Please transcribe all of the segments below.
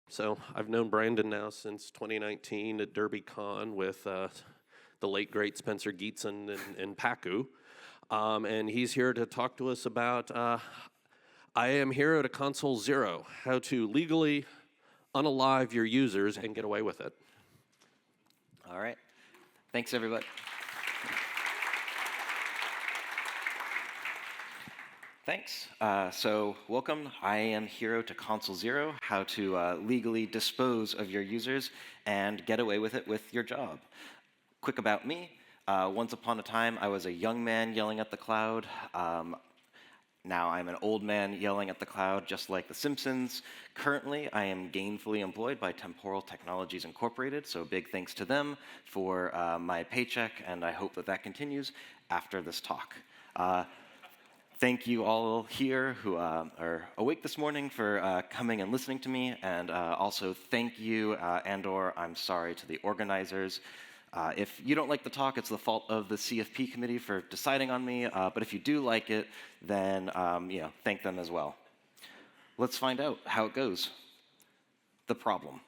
So I've known Brandon now since 2019 at DerbyCon with the late, great Spencer Geetson and Paku. And he's here to talk to us about IAM Hero to Console Zero, how to legally unalive your users and get away with it. All right. Thanks, everybody. Thanks. So welcome. I am Hero to Console Zero, how to legally dispose of your users and get away with it with your job. Quick about me. Once upon a time, I was a young man yelling at the cloud. Now I'm an old man yelling at the cloud, just like The Simpsons. Currently, I am gainfully employed by Temporal Technologies Incorporated, so big thanks to them for my paycheck, and I hope that that continues after this talk. Thank you all here who are awake this morning for coming and listening to me, and also thank you and/or I'm sorry to the organizers. If you don't like the talk, it's the fault of the CFP committee for deciding on me, but if you do like it, then thank them as well. Let's find out how it goes. The problem.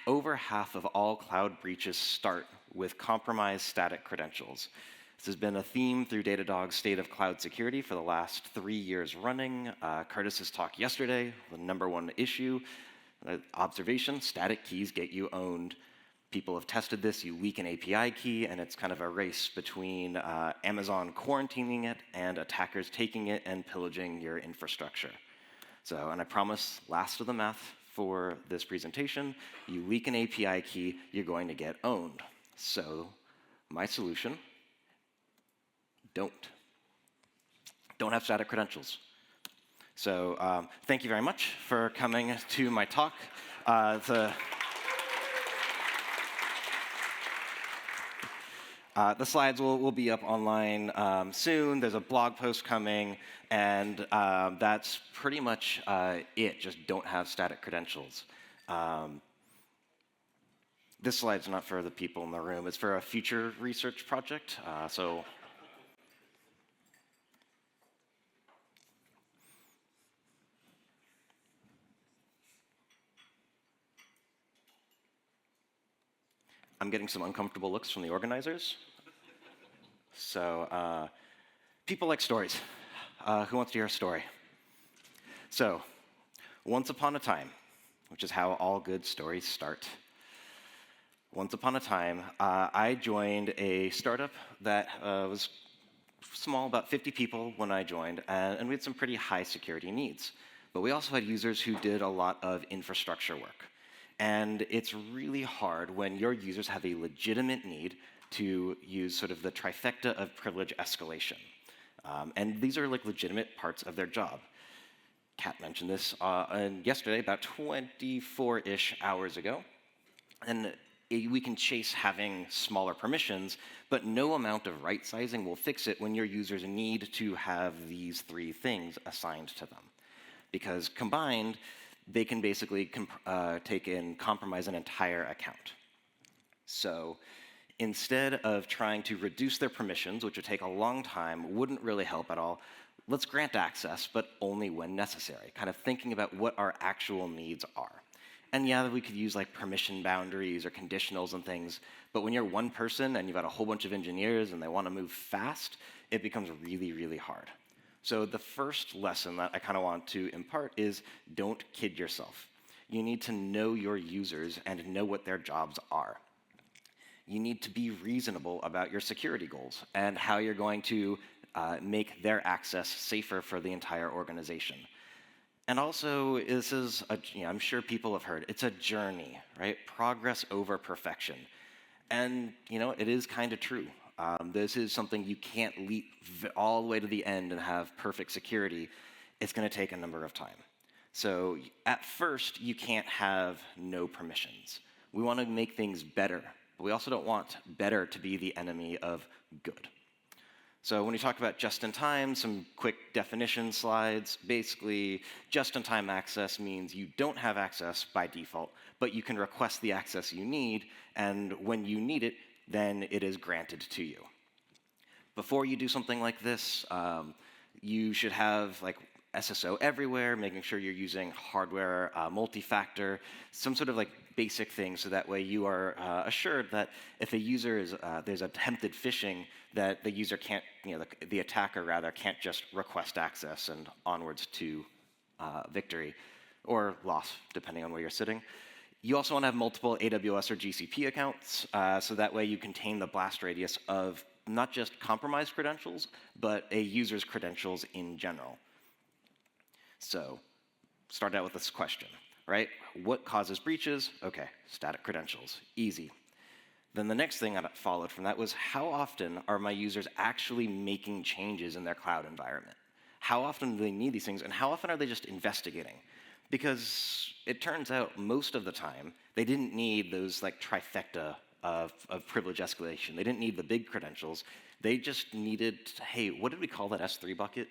Over half of all cloud breaches start with compromised static credentials. This has been a theme through Datadog's State of Cloud Security for the last 3 years running. Curtis's talk yesterday, the #1 issue, observation, static keys get you owned. People have tested this. You leak an API key, and it's kind of a race between Amazon quarantining it and attackers taking it and pillaging your infrastructure. So, and I promise, last of the math for this presentation, you leak an API key, you're going to get owned. So, my solution, don't have static credentials. So thank you very much for coming to my talk. The slides will be up online soon. There's a blog post coming, and that's pretty much it. Just don't have static credentials. This slide's not for the people in the room. It's for a future research project. I'm getting some uncomfortable looks from the organizers. So people like stories. Who wants to hear a story? So once upon a time, which is how all good stories start. Once upon a time, I joined a startup that was small, about 50 people when I joined, and we had some pretty high security needs. But we also had users who did a lot of infrastructure work. And it's really hard when your users have a legitimate need to use sort of the trifecta of privilege escalation. And these are like legitimate parts of their job. Kat mentioned this yesterday, about 24-ish hours ago. And we can chase having smaller permissions, but no amount of right sizing will fix it when your users need to have these 3 things assigned to them. Because combined, they can basically take and compromise an entire account. So instead of trying to reduce their permissions, which would take a long time, wouldn't really help at all, let's grant access, but only when necessary, kind of thinking about what our actual needs are. And yeah, we could use like permission boundaries or conditionals and things, but when you're one person and you've got a whole bunch of engineers and they want to move fast, it becomes really, really hard. So the first lesson that I kind of want to impart is don't kid yourself. You need to know your users and know what their jobs are. You need to be reasonable about your security goals and how you're going to make their access safer for the entire organization. And also, this is, I'm sure people have heard, it's a journey, right? Progress over perfection. And, it is kind of true. This is something you can't leap all the way to the end and have perfect security. It's going to take a number of time. So at first, you can't have no permissions. We want to make things better, but we also don't want better to be the enemy of good. So when we talk about just-in-time, some quick definition slides. Basically, just-in-time access means you don't have access by default, but you can request the access you need, and when you need it, then it is granted to you. Before you do something like this, you should have SSO everywhere, making sure you're using hardware multi-factor, some sort of like basic things so that way you are assured that if a user is, there's attempted phishing, that the user can't, the attacker rather, can't just request access and onwards to victory or loss, depending on where you're sitting. You also want to have multiple AWS or GCP accounts, so that way you contain the blast radius of not just compromised credentials, but a user's credentials in general. So, start out with this question, right? What causes breaches? Okay, static credentials, easy. Then the next thing that followed from that was, how often are my users actually making changes in their cloud environment? How often do they need these things, and how often are they just investigating? Because it turns out most of the time, they didn't need those like trifecta of privilege escalation. They didn't need the big credentials. They just needed, hey, what did we call that S3 bucket?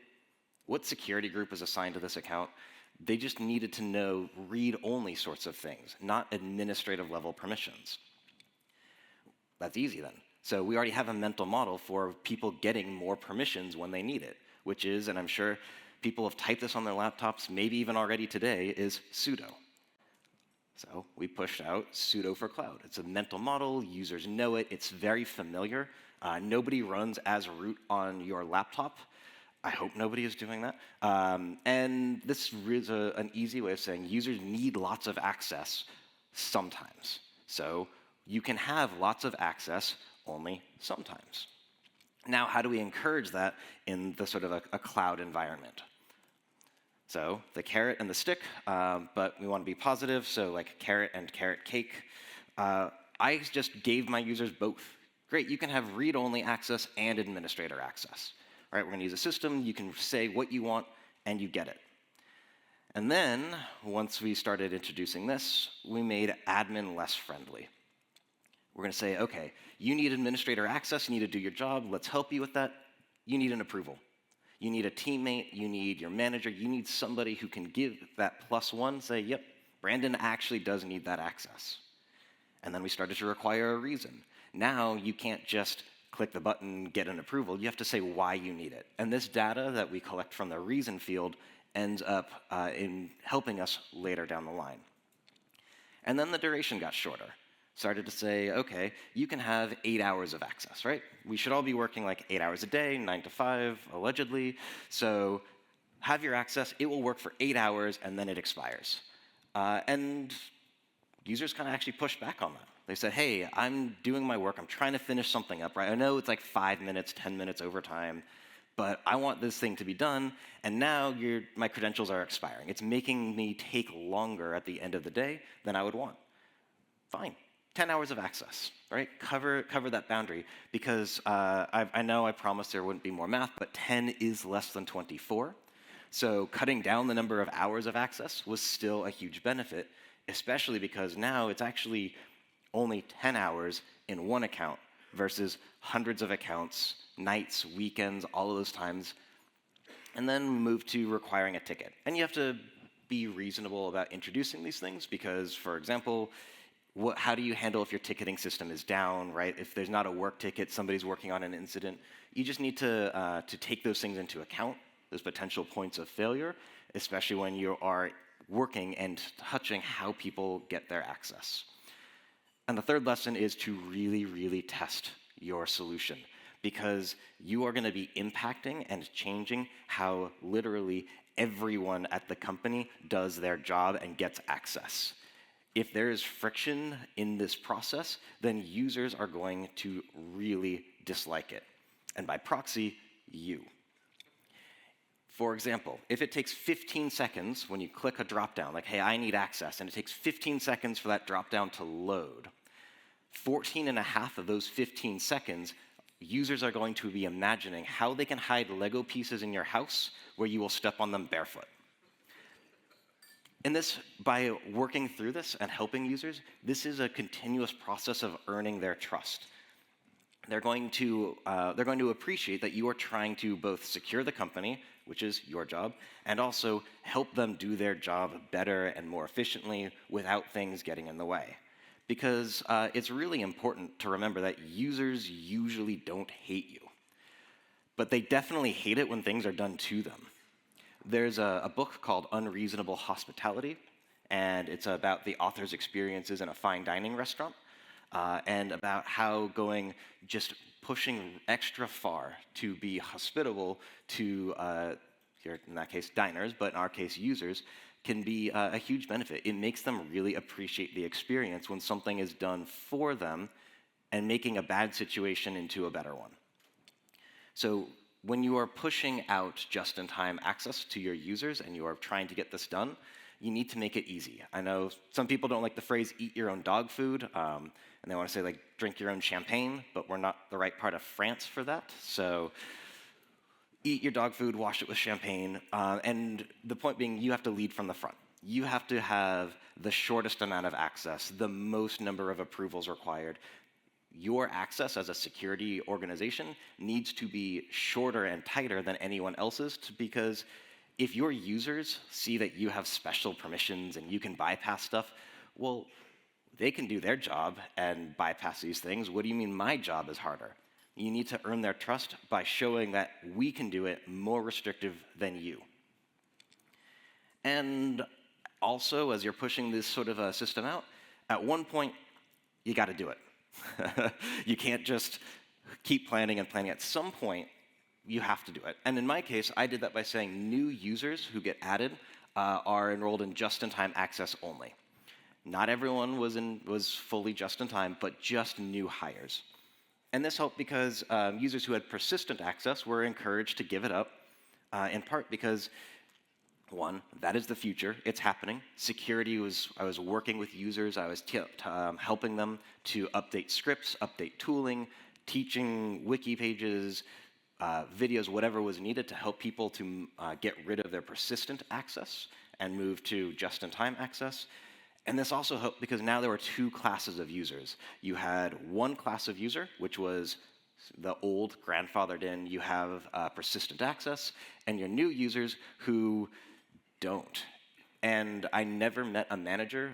What security group is assigned to this account? They just needed to know read-only sorts of things, not administrative level permissions. That's easy then. So we already have a mental model for people getting more permissions when they need it, which is, and I'm sure people have typed this on their laptops, maybe even already today, is sudo. So we pushed out sudo for cloud. It's a mental model, users know it, it's very familiar. Nobody runs as root on your laptop. I hope nobody is doing that. And this is an easy way of saying users need lots of access sometimes. So you can have lots of access only sometimes. Now, how do we encourage that in the sort of a cloud environment? So the carrot and the stick, but we want to be positive, so like carrot and carrot cake. I just gave my users both. Great, you can have read-only access and administrator access. All right, we're going to use a system. You can say what you want, and you get it. And then, once we started introducing this, we made admin less friendly. We're going to say, OK, you need administrator access. You need to do your job. Let's help you with that. You need an approval. You need a teammate. You need your manager. You need somebody who can give that +1, say, yep, Brandon actually does need that access. And then we started to require a reason. Now you can't just click the button, get an approval. You have to say why you need it. And this data that we collect from the reason field ends up in helping us later down the line. And then the duration got shorter. Started to say, OK, you can have 8 hours of access, right? We should all be working like 8 hours a day, 9 to 5, allegedly. So have your access. It will work for 8 hours, and then it expires. And users kind of actually pushed back on that. They said, hey, I'm doing my work. I'm trying to finish something up, right? I know it's like 5 minutes, 10 minutes overtime, but I want this thing to be done, and now my credentials are expiring. It's making me take longer at the end of the day than I would want. Fine. 10 hours of access, right? Cover that boundary, because I know I promised there wouldn't be more math, but 10 is less than 24. So cutting down the number of hours of access was still a huge benefit, especially because now it's actually only 10 hours in one account versus hundreds of accounts, nights, weekends, all of those times. And then move to requiring a ticket. And you have to be reasonable about introducing these things because, for example, how do you handle if your ticketing system is down, right? If there's not a work ticket, somebody's working on an incident, you just need to take those things into account, those potential points of failure, especially when you are working and touching how people get their access. And the third lesson is to really, really test your solution, because you are going to be impacting and changing how literally everyone at the company does their job and gets access. If there is friction in this process, then users are going to really dislike it. And by proxy, you. For example, if it takes 15 seconds when you click a dropdown, like, hey, I need access, and it takes 15 seconds for that dropdown to load, 14 and a half of those 15 seconds, users are going to be imagining how they can hide Lego pieces in your house where you will step on them barefoot. And this, by working through this and helping users, this is a continuous process of earning their trust. They're going to appreciate that you are trying to both secure the company, which is your job, and also help them do their job better and more efficiently without things getting in the way. Because it's really important to remember that users usually don't hate you, but they definitely hate it when things are done to them. There's a book called Unreasonable Hospitality, and it's about the author's experiences in a fine dining restaurant, and about how just pushing extra far to be hospitable to, here in that case, diners, but in our case, users, can be a huge benefit. It makes them really appreciate the experience when something is done for them and making a bad situation into a better one. So when you are pushing out just-in-time access to your users and you are trying to get this done, you need to make it easy. I know some people don't like the phrase eat your own dog food, and they want to say like drink your own champagne, but we're not the right part of France for that. So eat your dog food, wash it with champagne, and the point being you have to lead from the front. You have to have the shortest amount of access, the most number of approvals required. Your access as a security organization needs to be shorter and tighter than anyone else's because if your users see that you have special permissions and you can bypass stuff, well, they can do their job and bypass these things. What do you mean my job is harder? You need to earn their trust by showing that we can do it more restrictive than you. And also, as you're pushing this sort of a system out, at one point, you got to do it. You can't just keep planning and planning. At some point, you have to do it. And in my case, I did that by saying new users who get added are enrolled in just-in-time access only. Not everyone was fully just-in-time, but just new hires. And this helped because users who had persistent access were encouraged to give it up, in part because, one, that is the future. It's happening. Security I was working with users. I was helping them to update scripts, update tooling, teaching wiki pages, videos, whatever was needed to help people to get rid of their persistent access and move to just-in-time access. And this also helped because now there were two classes of users. You had one class of user, which was the old grandfathered in, you have persistent access, and your new users who don't. And I never met a manager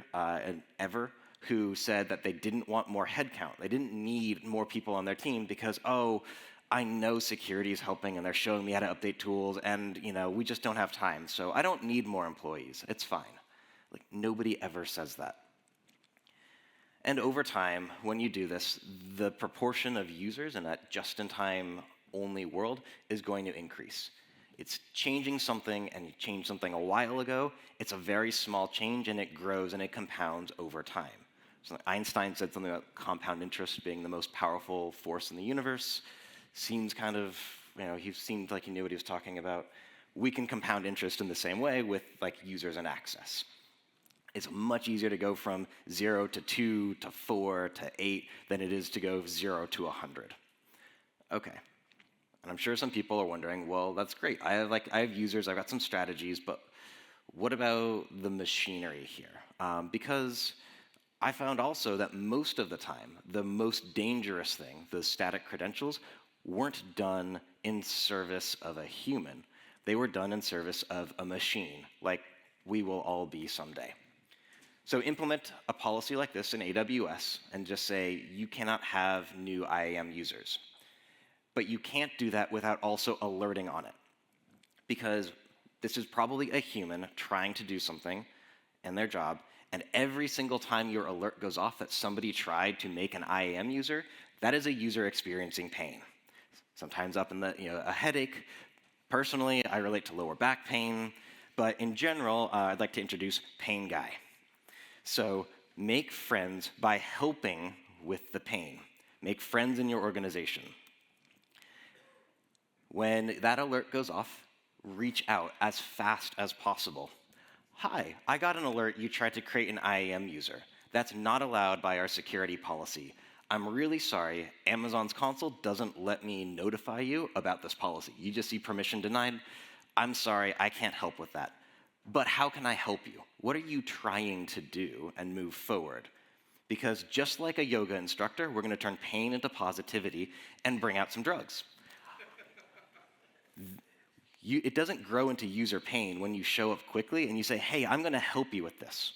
ever who said that they didn't want more headcount. They didn't need more people on their team because, oh, I know security is helping and they're showing me how to update tools and we just don't have time. So I don't need more employees. It's fine. Like nobody ever says that. And over time, when you do this, the proportion of users in that just-in-time only world is going to increase. It's changing something, and you changed something a while ago. It's a very small change, and it grows, and it compounds over time. So Einstein said something about compound interest being the most powerful force in the universe. Seems kind of, he seemed like he knew what he was talking about. We can compound interest in the same way with like users and access. It's much easier to go from 0 to 2 to 4 to 8 than it is to go 0 to 100. Okay. And I'm sure some people are wondering, well, that's great. I have users, I've got some strategies, but what about the machinery here? Because I found also that most of the time, the most dangerous thing, the static credentials, weren't done in service of a human. They were done in service of a machine, like we will all be someday. So implement a policy like this in AWS and just say, you cannot have new IAM users. But you can't do that without also alerting on it. Because this is probably a human trying to do something in their job, and every single time your alert goes off that somebody tried to make an IAM user, that is a user experiencing pain. Sometimes up in a headache. Personally, I relate to lower back pain, but in general, I'd like to introduce Pain Guy. So make friends by helping with the pain. Make friends in your organization. When that alert goes off, reach out as fast as possible. Hi, I got an alert you tried to create an IAM user. That's not allowed by our security policy. I'm really sorry, Amazon's console doesn't let me notify you about this policy. You just see permission denied. I'm sorry, I can't help with that. But how can I help you? What are you trying to do and move forward? Because just like a yoga instructor, we're going to turn pain into positivity and bring out some drugs. It doesn't grow into user pain when you show up quickly and you say, hey, I'm going to help you with this.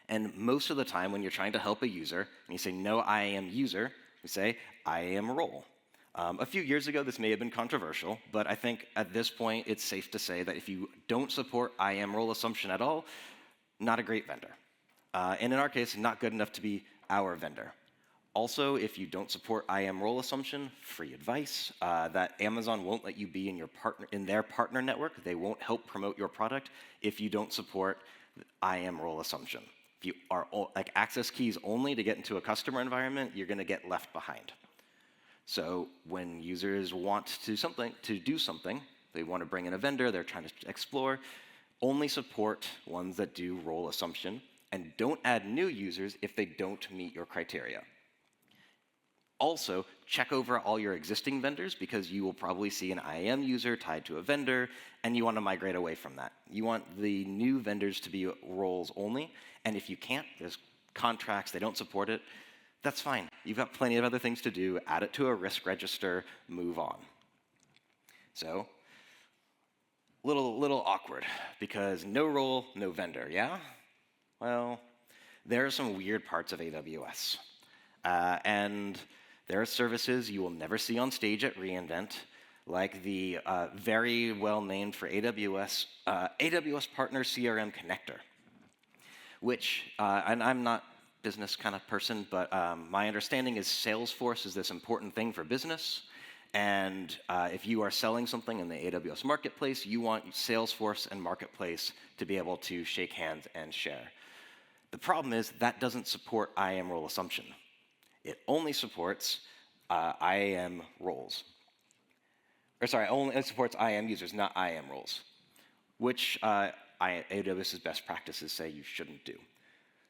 And most of the time when you're trying to help a user and you say no IAM user, you say IAM role. A few years ago, this may have been controversial, but I think at this point, it's safe to say that if you don't support IAM role assumption at all, not a great vendor. And in our case, not good enough to be our vendor. Also, if you don't support IAM role assumption, free advice, that Amazon won't let you be in their partner network. They won't help promote your product if you don't support IAM role assumption. If you are like access keys only to get into a customer environment, you're going to get left behind. So when users want to do something, they want to bring in a vendor, they're trying to explore, only support ones that do role assumption, and don't add new users if they don't meet your criteria. Also, check over all your existing vendors because you will probably see an IAM user tied to a vendor, and you want to migrate away from that. You want the new vendors to be roles only, and if you can't, there's contracts, they don't support it, that's fine. You've got plenty of other things to do. Add it to a risk register, move on. So, little awkward because no role, no vendor, yeah? Well, there are some weird parts of AWS. And there are services you will never see on stage at reInvent, like the very well-named for AWS, AWS Partner CRM Connector, which, and I'm not business kind of person, but my understanding is Salesforce is this important thing for business, and if you are selling something in the AWS Marketplace, you want Salesforce and Marketplace to be able to shake hands and share. The problem is that doesn't support IAM role assumption. It only supports IAM roles. Or sorry, it supports IAM users, not IAM roles, which AWS's best practices say you shouldn't do.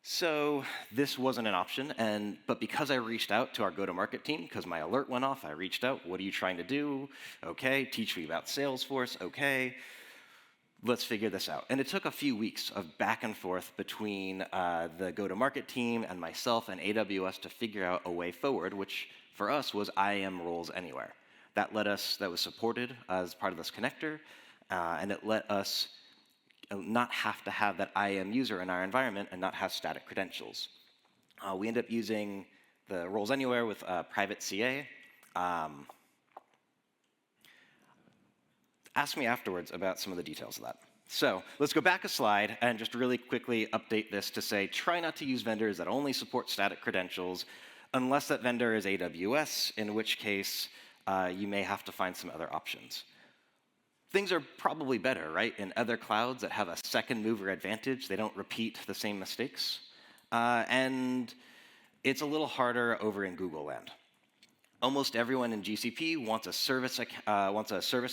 So this wasn't an option, but because I reached out to our go-to-market team, because my alert went off, I reached out, what are you trying to do? Okay, teach me about Salesforce, okay. Let's figure this out. And it took a few weeks of back and forth between the go-to-market team and myself and AWS to figure out a way forward, which for us was IAM roles anywhere. That was supported as part of this connector, and it let us not have to have that IAM user in our environment and not have static credentials. We end up using the roles anywhere with private CA. Ask me afterwards about some of the details of that. So let's go back a slide and just really quickly update this to say, try not to use vendors that only support static credentials unless that vendor is AWS, in which case you may have to find some other options. Things are probably better, right? In other clouds that have a second mover advantage, they don't repeat the same mistakes. And it's a little harder over in Google land. Almost everyone in GCP wants a service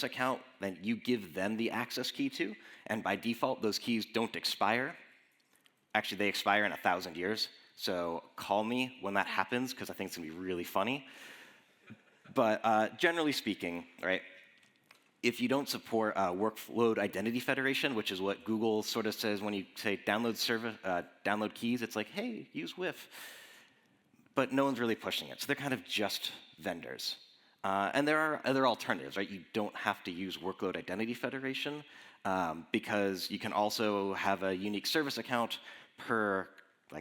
account that you give them the access key to, and by default, those keys don't expire. Actually, they expire in 1,000 years, so call me when that happens, because I think it's going to be really funny. But generally speaking, right, if you don't support workload identity federation, which is what Google sort of says when you say download keys, it's like, hey, use WIF. But no one's really pushing it, so they're kind of just vendors. And there are other alternatives, right? You don't have to use workload identity federation because you can also have a unique service account per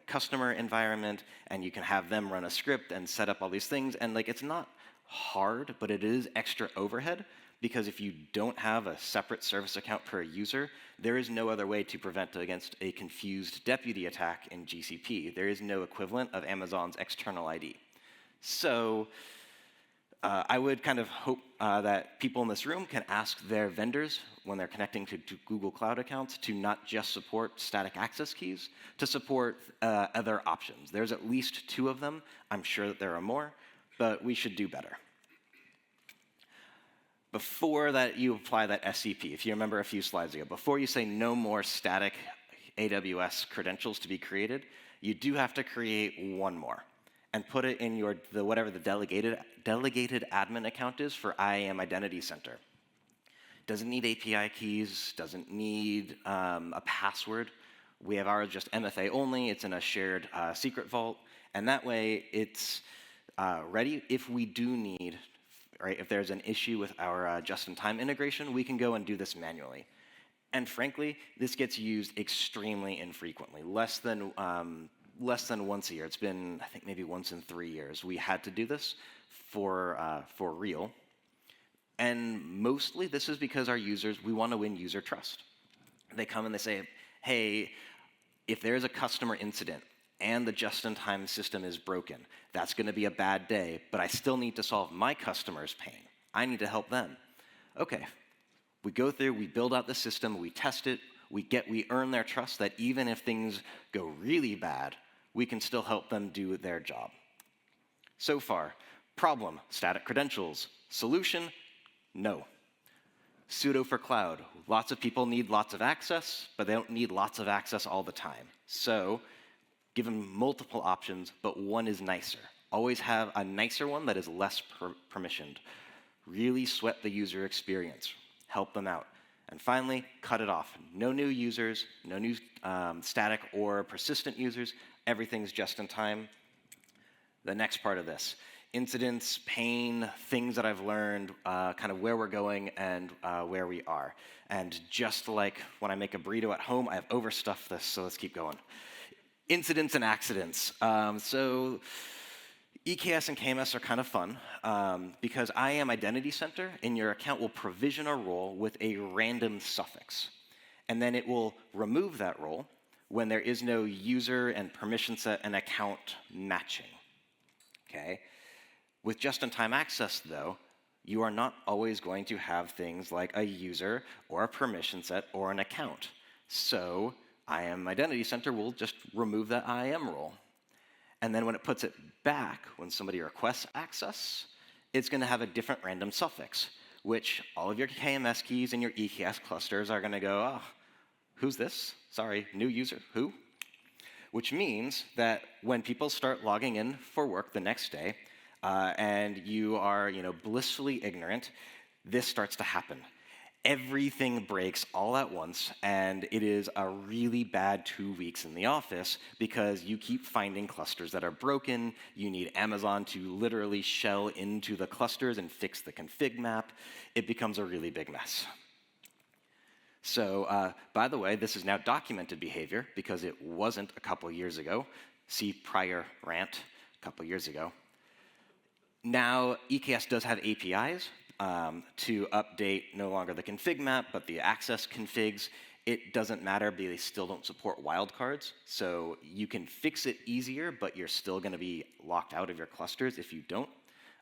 customer environment, and you can have them run a script and set up all these things. And it's not hard, but it is extra overhead. Because if you don't have a separate service account per user, there is no other way to prevent against a confused deputy attack in GCP. There is no equivalent of Amazon's external ID. So I would kind of hope that people in this room can ask their vendors when they're connecting to Google Cloud accounts to not just support static access keys, to support other options. There's at least 2 of them. I'm sure that there are more, but we should do better. Before that you apply that SCP, if you remember a few slides ago, before you say no more static AWS credentials to be created, you do have to create one more and put it in whatever the delegated admin account is for IAM Identity Center. Doesn't need API keys, doesn't need a password. We have ours just MFA only. It's in a shared secret vault, and that way it's ready if we do need. Right? If there's an issue with our just-in-time integration, we can go and do this manually. And frankly, this gets used extremely infrequently, less than less than once a year. It's been, I think, maybe once in 3 years. We had to do this for real. And mostly this is because our users, we want to win user trust. They come and they say, hey, if there's a customer incident and the just-in-time system is broken, that's going to be a bad day, but I still need to solve my customer's pain. I need to help them. Okay, we go through, we build out the system, we test it, we earn their trust that even if things go really bad, we can still help them do their job. So far, problem, static credentials. Solution, no. Sudo for cloud. Lots of people need lots of access, but they don't need lots of access all the time. So give them multiple options, but one is nicer. Always have a nicer one that is less permissioned. Really sweat the user experience. Help them out. And finally, cut it off. No new users, no new static or persistent users. Everything's just in time. The next part of this. Incidents, pain, things that I've learned, kind of where we're going and where we are. And just like when I make a burrito at home, I have overstuffed this, so let's keep going. Incidents and accidents. So EKS and KMS are kind of fun because IAM Identity Center in your account will provision a role with a random suffix. And then it will remove that role when there is no user and permission set and account matching. Okay? With just-in-time access, though, you are not always going to have things like a user or a permission set or an account. So IAM Identity Center will just remove that IAM role. And then when it puts it back, when somebody requests access, it's going to have a different random suffix, which all of your KMS keys and your EKS clusters are going to go, oh, who's this? Sorry, new user, who? Which means that when people start logging in for work the next day, and you are, blissfully ignorant, this starts to happen. Everything breaks all at once, and it is a really bad 2 weeks in the office because you keep finding clusters that are broken. You need Amazon to literally shell into the clusters and fix the config map. It becomes a really big mess. So, by the way, this is now documented behavior because it wasn't a couple years ago. See prior rant a couple years ago. Now, EKS does have APIs to update no longer the config map, but the access configs. It doesn't matter because they still don't support wildcards. So you can fix it easier, but you're still going to be locked out of your clusters if you don't.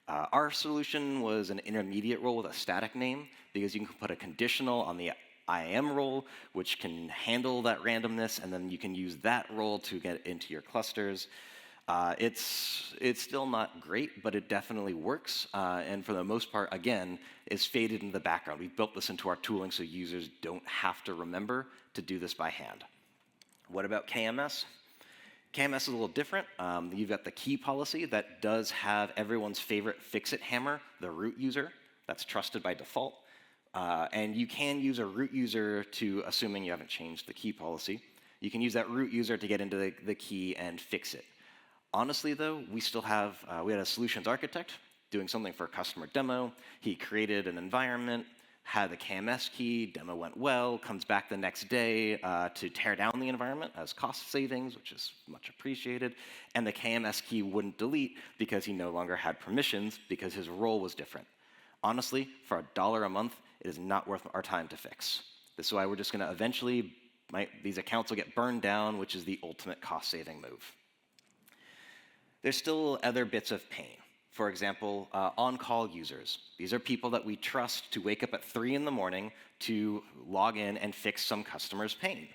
Our solution was an intermediate role with a static name because you can put a conditional on the IAM role, which can handle that randomness, and then you can use that role to get into your clusters. It's still not great, but it definitely works, and for the most part, again, is faded in the background. We built this into our tooling so users don't have to remember to do this by hand. What about KMS? KMS is a little different. You've got the key policy that does have everyone's favorite fix-it hammer, the root user. That's trusted by default. And you can use a root user to, assuming you haven't changed the key policy, you can use that root user to get into the key and fix it. Honestly, though, we still have, we had a solutions architect doing something for a customer demo. He created an environment, had the KMS key, demo went well, comes back the next day to tear down the environment as cost savings, which is much appreciated, and the KMS key wouldn't delete because he no longer had permissions because his role was different. Honestly, for $1 a month, it is not worth our time to fix. This is why we're just going to eventually, these accounts will get burned down, which is the ultimate cost-saving move. There's still other bits of pain. For example, on-call users. These are people that we trust to wake up at 3 in the morning to log in and fix some customer's pain.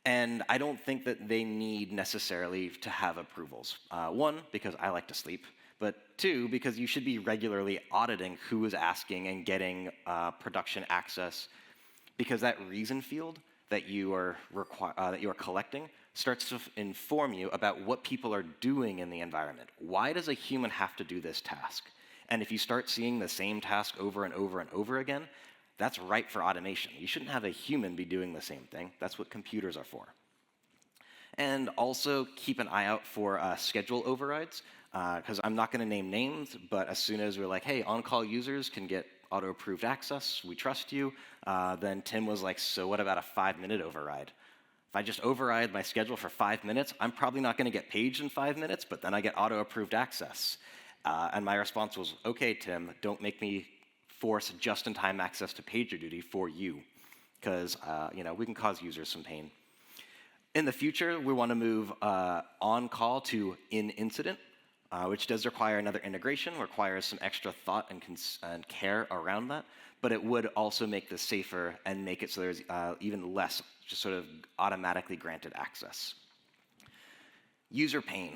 And I don't think that they need necessarily to have approvals. One, because I like to sleep, but two, because you should be regularly auditing who is asking and getting production access, because that reason field that you are collecting starts to inform you about what people are doing in the environment. Why does a human have to do this task? And if you start seeing the same task over and over and over again, that's ripe for automation. You shouldn't have a human be doing the same thing. That's what computers are for. And also keep an eye out for schedule overrides, because I'm not going to name names, but as soon as we're like, hey, on-call users can get auto-approved access, we trust you, then Tim was like, so what about a 5-minute override? If I just override my schedule for 5 minutes, I'm probably not going to get paged in 5 minutes, but then I get auto-approved access. And my response was, OK, Tim, don't make me force just-in-time access to PagerDuty for you, because we can cause users some pain. In the future, we want to move on-call to in-incident, which does require another integration, requires some extra thought and care around that, but it would also make this safer and make it so there's even less just sort of automatically granted access. User pain.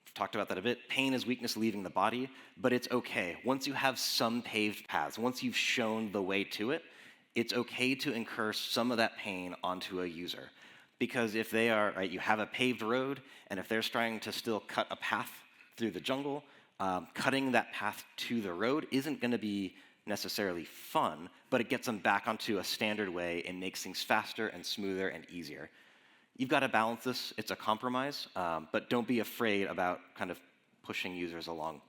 We've talked about that a bit. Pain is weakness leaving the body, but it's OK. Once you have some paved paths, once you've shown the way to it, it's OK to incur some of that pain onto a user. Because if they are, right, you have a paved road, and if they're trying to still cut a path through the jungle, cutting that path to the road isn't going to be necessarily fun, but it gets them back onto a standard way and makes things faster and smoother and easier. You've got to balance this. It's a compromise, but don't be afraid about kind of pushing users along.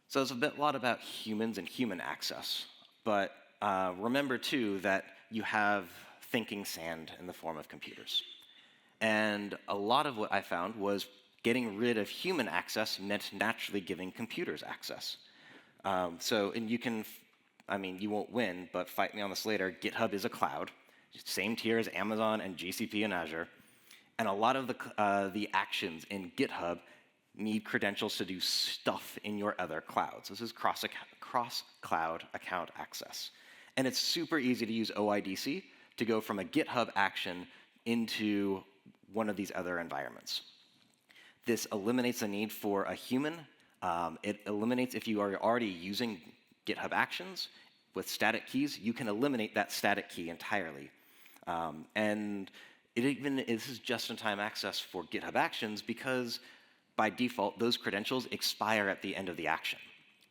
So there's a lot about humans and human access, but remember, too, that you have thinking sand in the form of computers. And a lot of what I found was getting rid of human access meant naturally giving computers access. And you can, you won't win, but fight me on this later. GitHub is a cloud, same tier as Amazon and GCP and Azure. And a lot of the actions in GitHub need credentials to do stuff in your other clouds. This is cross-cloud account access. And it's super easy to use OIDC to go from a GitHub action into one of these other environments. This eliminates the need for a human. It eliminates, if you are already using GitHub Actions with static keys, you can eliminate that static key entirely. And this is just-in-time access for GitHub Actions because, by default, those credentials expire at the end of the action.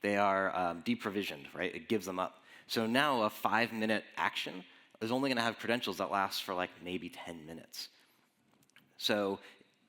They are deprovisioned, right? It gives them up. So now a 5-minute action is only going to have credentials that last for like maybe 10 minutes. So,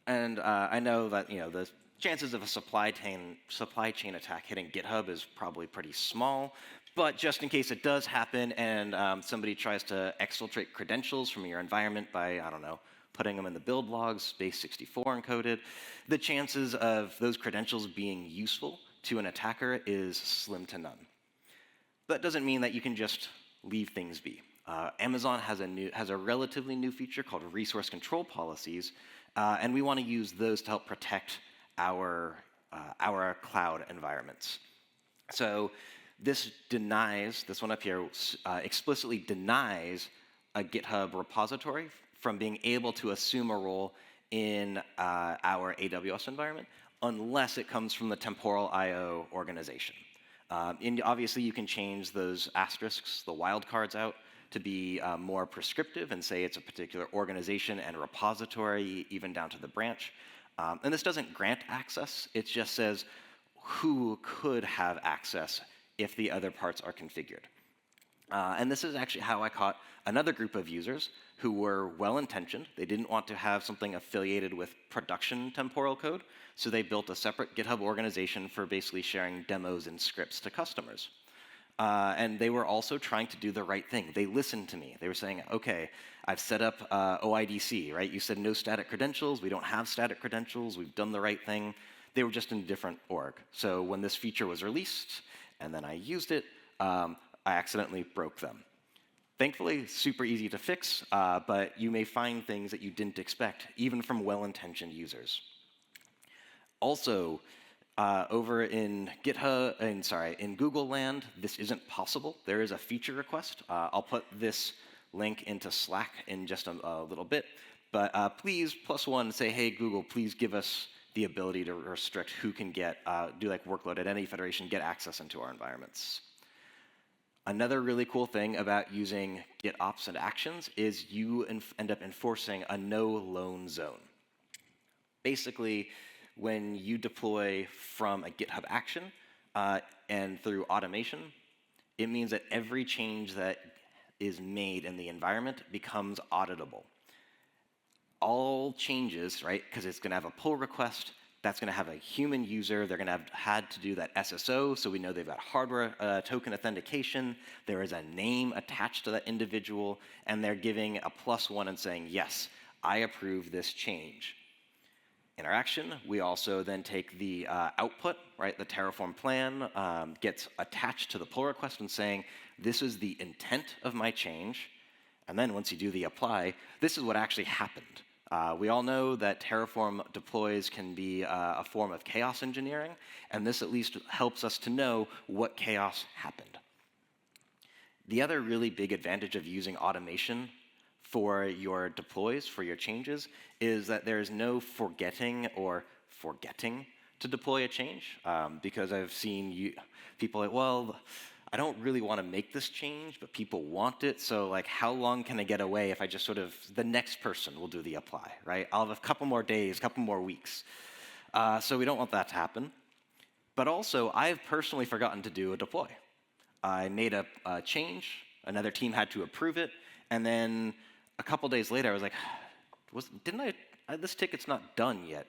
and I know that the chances of a supply chain attack hitting GitHub is probably pretty small, but just in case it does happen and somebody tries to exfiltrate credentials from your environment by, I don't know, putting them in the build logs, base64 encoded, the chances of those credentials being useful to an attacker is slim to none. That doesn't mean that you can just leave things be. Amazon has a relatively new feature called resource control policies, and we want to use those to help protect our cloud environments. So this one up here explicitly denies a GitHub repository from being able to assume a role in our AWS environment unless it comes from the Temporal IO organization. And obviously, you can change those asterisks, the wildcards out, to be more prescriptive and say it's a particular organization and repository, even down to the branch. And this doesn't grant access. It just says who could have access if the other parts are configured. And this is actually how I caught another group of users who were well-intentioned. They didn't want to have something affiliated with production temporal code, so they built a separate GitHub organization for basically sharing demos and scripts to customers. And they were also trying to do the right thing. They listened to me. They were saying, OK, I've set up OIDC, right? You said no static credentials. We don't have static credentials. We've done the right thing. They were just in a different org. So when this feature was released, and then I used it, I accidentally broke them. Thankfully, super easy to fix, but you may find things that you didn't expect, even from well-intentioned users. Also, over in in Google land, this isn't possible. There is a feature request. I'll put this link into Slack in just a little bit. But please, +1, say, hey, Google, please give us the ability to restrict who can get, do like workload at any federation, get access into our environments. Another really cool thing about using GitOps and actions is you end up enforcing a no-loan zone. Basically, when you deploy from a GitHub action and through automation, it means that every change that is made in the environment becomes auditable. All changes, right, because it's going to have a pull request, That's going to have a human user. They're going to have had to do that SSO, so we know they've got hardware token authentication. There is a name attached to that individual, and they're giving a +1 and saying, yes, I approve this change. Interaction, we also then take the output, right? The Terraform plan gets attached to the pull request and saying, this is the intent of my change. And then once you do the apply, this is what actually happened. We all know that Terraform deploys can be a form of chaos engineering, and this at least helps us to know what chaos happened. The other really big advantage of using automation for your deploys, for your changes, is that there is no forgetting or forgetting to deploy a change, because I've seen people like, well, I don't really want to make this change, but people want it, so like, how long can I get away if I just sort of, the next person will do the apply, right? I'll have a couple more days, a couple more weeks. So we don't want that to happen. But also, I've personally forgotten to do a deploy. I made a change, another team had to approve it, and then a couple days later, I was like, this ticket's not done yet.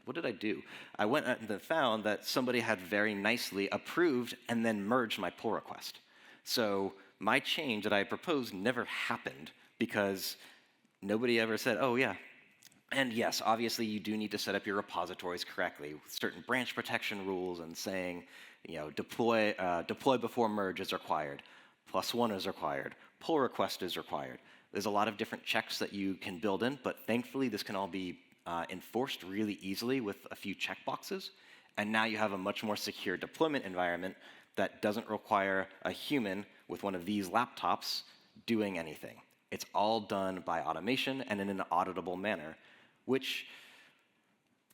What did I do? I went and found that somebody had very nicely approved and then merged my pull request. So my change that I proposed never happened because nobody ever said, oh yeah. And yes, obviously you do need to set up your repositories correctly with certain branch protection rules and saying, deploy before merge is required, +1 is required, pull request is required. There's a lot of different checks that you can build in, but thankfully this can all be enforced really easily with a few checkboxes. And now you have a much more secure deployment environment that doesn't require a human with one of these laptops doing anything. It's all done by automation and in an auditable manner, which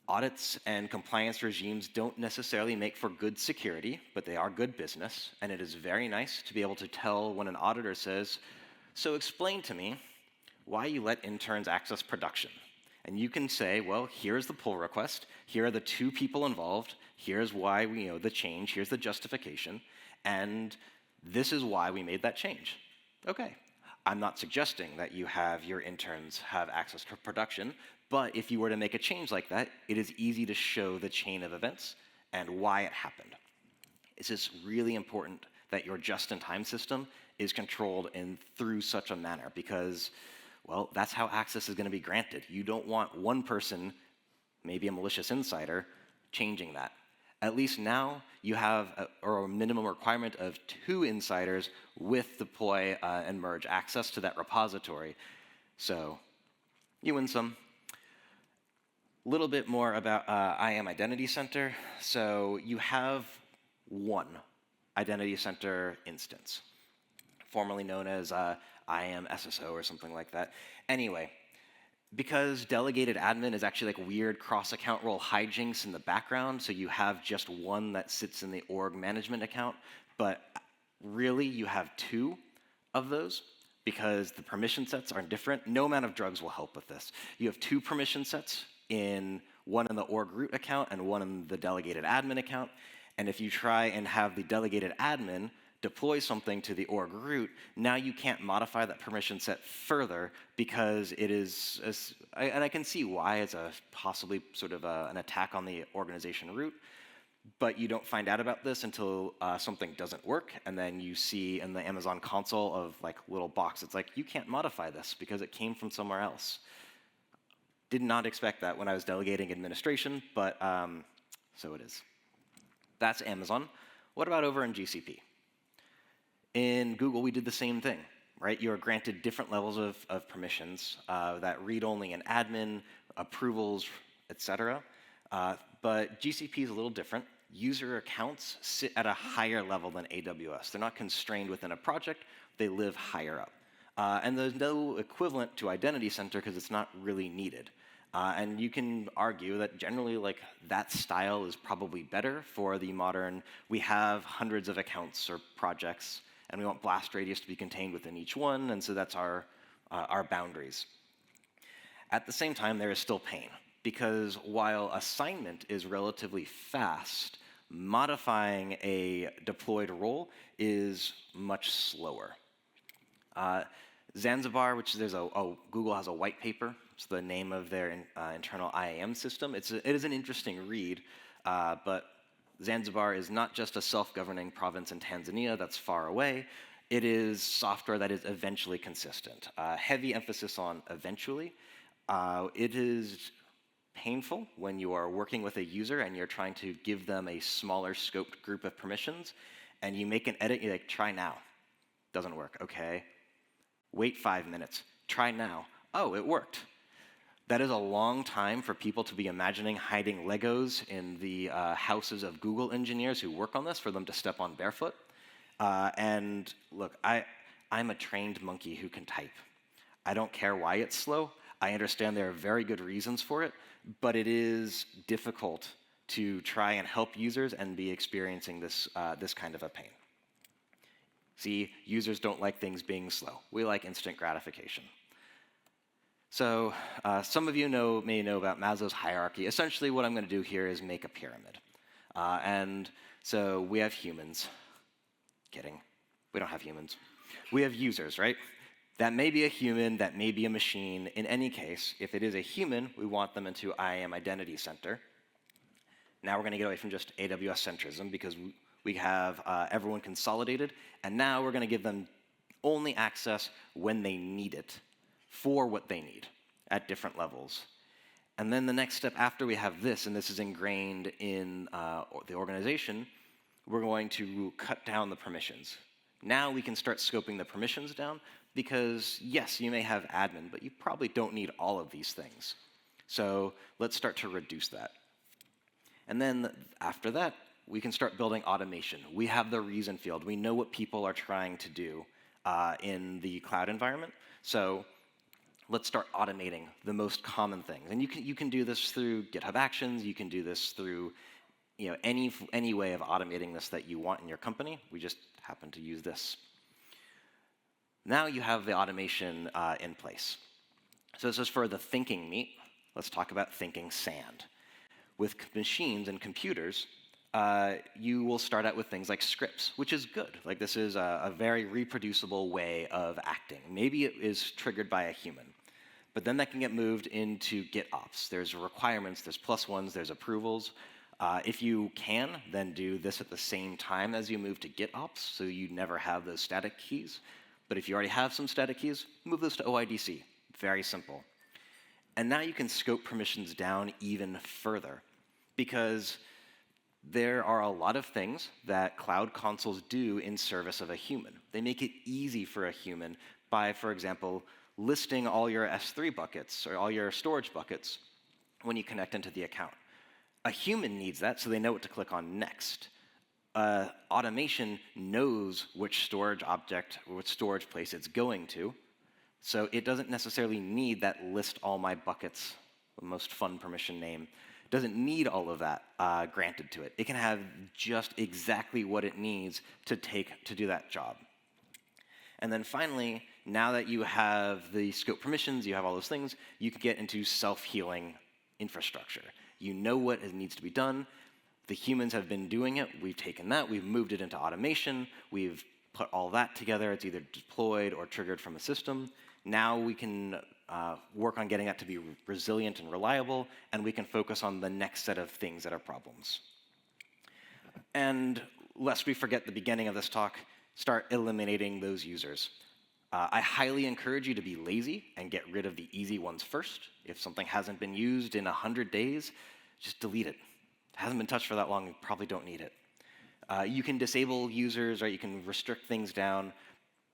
audits and compliance regimes don't necessarily make for good security, but they are good business. And it is very nice to be able to tell when an auditor says, so explain to me why you let interns access production. And you can say, well, here's the pull request, here are the 2 people involved, here's why we the change, here's the justification, and this is why we made that change. Okay. I'm not suggesting that you have your interns have access to production, but if you were to make a change like that, it is easy to show the chain of events and why it happened. It's just really important that your just-in-time system is controlled through such a manner because, well, that's how access is going to be granted. You don't want one person, maybe a malicious insider, changing that. At least now you have a minimum requirement of 2 insiders with deploy and merge access to that repository. So you win some. A little bit more about IAM Identity Center. So you have one Identity Center instance, formerly known as IAM SSO or something like that. Anyway, because delegated admin is actually like weird cross-account role hijinks in the background, so you have just one that sits in the org management account, but really you have 2 of those because the permission sets are different. No amount of drugs will help with this. You have 2 permission sets, one in the org root account and one in the delegated admin account, and if you try and have the delegated admin deploy something to the org root, now you can't modify that permission set further because it is, and I can see why it's a possibly sort of an attack on the organization root, but you don't find out about this until something doesn't work, and then you see in the Amazon console of like little box, it's like, you can't modify this because it came from somewhere else. Did not expect that when I was delegating administration, but so it is. That's Amazon. What about over in GCP? In Google, we did the same thing, right? You are granted different levels of permissions, that read-only and admin, approvals, etc. But GCP is a little different. User accounts sit at a higher level than AWS. They're not constrained within a project. They live higher up. And there's no equivalent to Identity Center because it's not really needed. And you can argue that generally, like, that style is probably better for the modern, we have hundreds of accounts or projects, and we want blast radius to be contained within each one, and so that's our boundaries. At the same time, there is still pain, because while assignment is relatively fast, modifying a deployed role is much slower. Zanzibar, which Google has a white paper. It's the name of their internal IAM system. It is an interesting read, but Zanzibar is not just a self-governing province in Tanzania that's far away. It is software that is eventually consistent. Heavy emphasis on eventually. It is painful when you are working with a user and you're trying to give them a smaller scoped group of permissions, and you make an edit, you're like, try now. Doesn't work, okay. Wait 5 minutes, try now. Oh, it worked. That is a long time for people to be imagining hiding Legos in the houses of Google engineers who work on this for them to step on barefoot. And look, I'm a trained monkey who can type. I don't care why it's slow. I understand there are very good reasons for it, but it is difficult to try and help users and be experiencing this kind of a pain. See, users don't like things being slow. We like instant gratification. So some of you may know about Maslow's hierarchy. Essentially, what I'm going to do here is make a pyramid. And so we have humans. Kidding. We don't have humans. We have users, right? That may be a human, that may be a machine. In any case, if it is a human, we want them into IAM Identity Center. Now we're going to get away from just AWS centrism because we have everyone consolidated, and now we're going to give them only access when they need it, for what they need at different levels. And then the next step after we have this, and this is ingrained in the organization, we're going to cut down the permissions. Now we can start scoping the permissions down because, yes, you may have admin, but you probably don't need all of these things. So let's start to reduce that. And then after that, we can start building automation. We have the reason field. We know what people are trying to do in the cloud environment. So let's start automating the most common things. And you can do this through GitHub Actions. You can do this through any way of automating this that you want in your company. We just happen to use this. Now you have the automation in place. So this is for the thinking meat. Let's talk about thinking sand. With machines and computers, you will start out with things like scripts, which is good. Like this is a very reproducible way of acting. Maybe it is triggered by a human, but then that can get moved into GitOps. There's requirements, there's +1s, there's approvals. If you can, then do this at the same time as you move to GitOps, so you never have those static keys. But if you already have some static keys, move those to OIDC. Very simple. And now you can scope permissions down even further, because there are a lot of things that cloud consoles do in service of a human. They make it easy for a human by, for example, listing all your S3 buckets or all your storage buckets when you connect into the account. A human needs that so they know what to click on next. Automation knows which storage object, or which storage place it's going to, so it doesn't necessarily need that list all my buckets, the most fun permission name. It doesn't need all of that granted to it. It can have just exactly what it needs to do that job. And then finally, now that you have the scope permissions, you have all those things, you can get into self-healing infrastructure. You know what needs to be done. The humans have been doing it. We've taken that. We've moved it into automation. We've put all that together. It's either deployed or triggered from a system. Now we can work on getting that to be resilient and reliable, and we can focus on the next set of things that are problems. And lest we forget the beginning of this talk, start eliminating those users. I highly encourage you to be lazy and get rid of the easy ones first. If something hasn't been used in 100 days, just delete it. It hasn't been touched for that long, you probably don't need it. You can disable users, or you can restrict things down.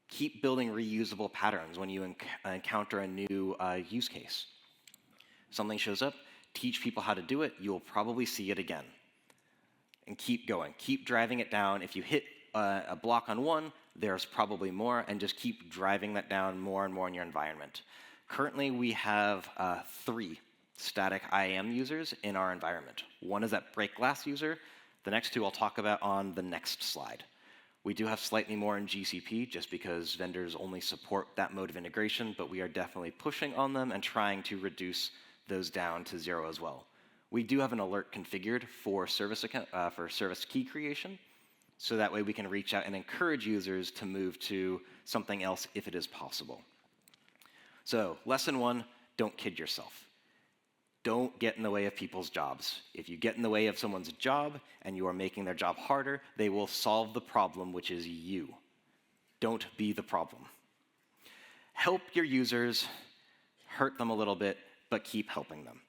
Keep building reusable patterns when you encounter a new use case. Something shows up, teach people how to do it, you'll probably see it again. And keep going, keep driving it down. If you hit a block on one, there's probably more, and just keep driving that down more and more in your environment. Currently, we have 3 static IAM users in our environment. One is that break glass user. The next 2 I'll talk about on the next slide. We do have slightly more in GCP just because vendors only support that mode of integration, but we are definitely pushing on them and trying to reduce those down to 0 as well. We do have an alert configured for service key creation, so that way we can reach out and encourage users to move to something else if it is possible. So lesson 1, don't kid yourself. Don't get in the way of people's jobs. If you get in the way of someone's job and you are making their job harder, they will solve the problem, which is you. Don't be the problem. Help your users, hurt them a little bit, but keep helping them,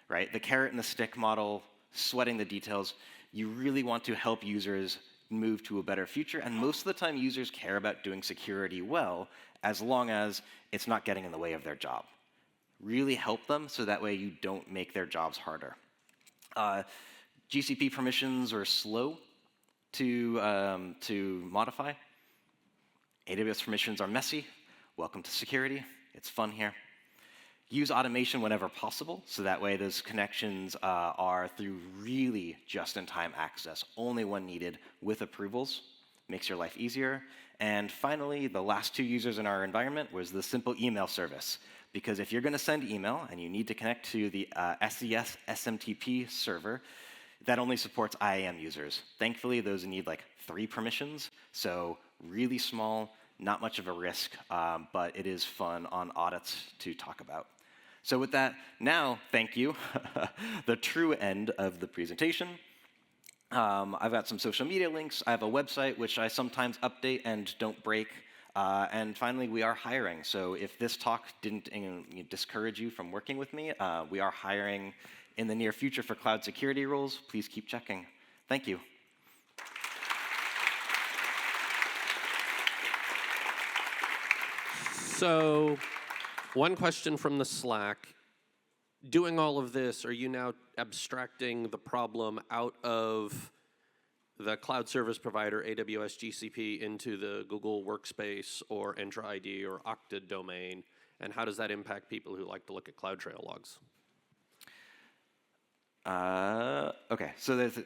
right? The carrot and the stick model, sweating the details, you really want to help users move to a better future, and most of the time users care about doing security well as long as it's not getting in the way of their job. Really help them so that way you don't make their jobs harder. GCP permissions are slow to modify. AWS permissions are messy. Welcome to security. It's fun here. Use automation whenever possible, so that way those connections are through really just-in-time access, only when needed, with approvals. Makes your life easier. And finally, the last 2 users in our environment was the simple email service. Because if you're going to send email and you need to connect to the SES SMTP server, that only supports IAM users. Thankfully, those need like 3 permissions, so really small, not much of a risk, but it is fun on audits to talk about. So with that, now, thank you, the true end of the presentation. I've got some social media links. I have a website, which I sometimes update and don't break. And finally, we are hiring. So if this talk didn't discourage you from working with me, we are hiring in the near future for cloud security roles. Please keep checking. Thank you. So, one question from the Slack. Doing all of this, are you now abstracting the problem out of the cloud service provider, AWS GCP, into the Google Workspace or Entra ID or Okta domain? And how does that impact people who like to look at CloudTrail logs? OK, so there's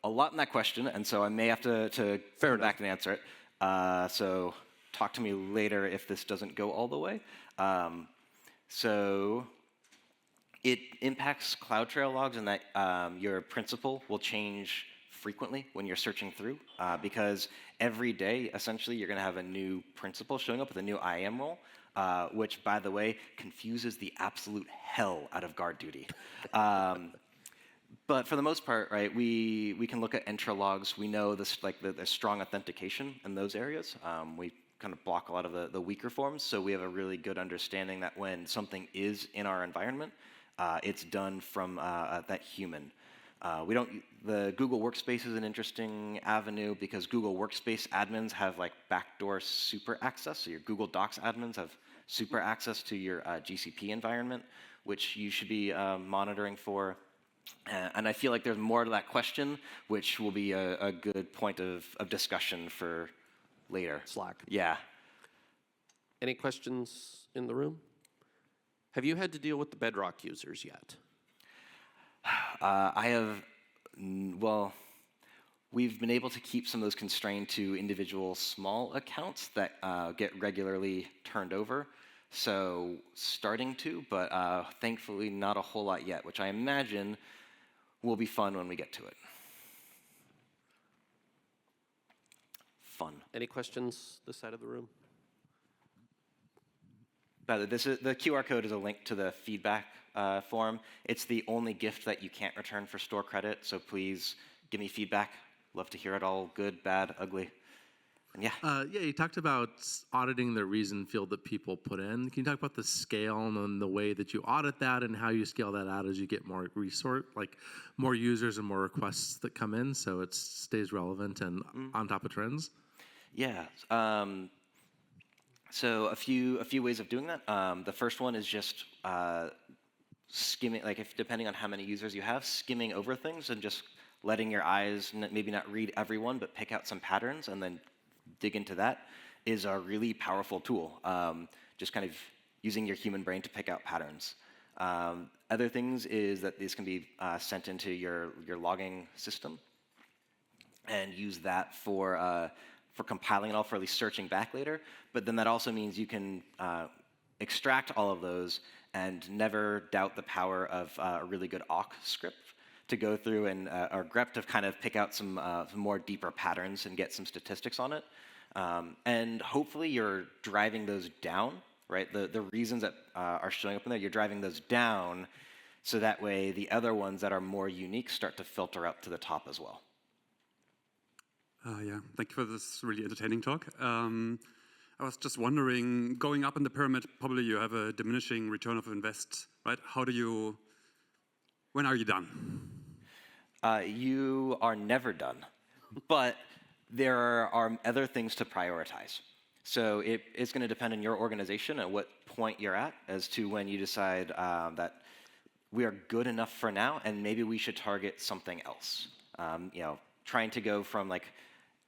a lot in that question, and so I may have to come back and answer it. So talk to me later if this doesn't go all the way. So it impacts CloudTrail logs in that your principal will change frequently when you're searching through, because every day, essentially, you're going to have a new principal showing up with a new IAM role, which, by the way, confuses the absolute hell out of guard duty. But for the most part, right, we can look at Entra logs. We know this, like there's strong authentication in those areas. We kind of block a lot of the weaker forms, so we have a really good understanding that when something is in our environment, it's done from that human. The Google Workspace is an interesting avenue because Google Workspace admins have like backdoor super access. So your Google Docs admins have super access to your GCP environment, which you should be monitoring for. And I feel like there's more to that question, which will be a good point of discussion for later. Slack. Yeah. Any questions in the room? Have you had to deal with the Bedrock users yet? I have, well, we've been able to keep some of those constrained to individual small accounts that get regularly turned over. So starting to, but thankfully not a whole lot yet, which I imagine will be fun when we get to it. Fun. Any questions this side of the room? By the way, the QR code is a link to the feedback form. It's the only gift that you can't return for store credit, so please give me feedback. Love to hear it all, good, bad, ugly. And yeah. Yeah, you talked about auditing the reason field that people put in. Can you talk about the scale and the way that you audit that and how you scale that out as you get more more users and more requests that come in, so it stays relevant and on top of trends? Yeah. So a few ways of doing that. The first one is just skimming, like depending on how many users you have, skimming over things and just letting your eyes maybe not read everyone, but pick out some patterns and then dig into that is a really powerful tool. Just kind of using your human brain to pick out patterns. Other things is that these can be sent into your logging system and use that for compiling it all, for at least searching back later. But then that also means you can extract all of those and never doubt the power of a really good awk script to go through and or grep to kind of pick out some more deeper patterns and get some statistics on it. And hopefully you're driving those down right? The reasons that are showing up in there, you're driving those down, so that way the other ones that are more unique start to filter up to the top as well. Yeah, thank you for this really entertaining talk. I was just wondering, going up in the pyramid, probably you have a diminishing return of invest, right? When are you done? You are never done, but there are other things to prioritize. So it's going to depend on your organization and what point you're at as to when you decide that we are good enough for now, and maybe we should target something else. Trying to go from like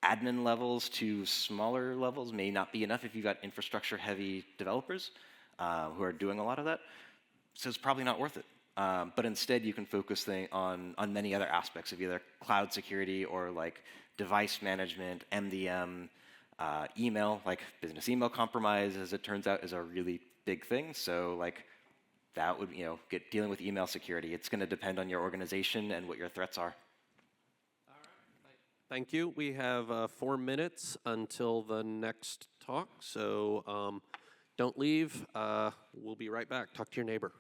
admin levels to smaller levels may not be enough if you've got infrastructure-heavy developers who are doing a lot of that. So it's probably not worth it. But instead, you can focus on many other aspects of either cloud security or like device management, MDM, email, like business email compromise, as it turns out, is a really big thing. So like that would, dealing with email security. It's going to depend on your organization and what your threats are. Thank you. We have 4 minutes until the next talk, so don't leave. We'll be right back. Talk to your neighbor.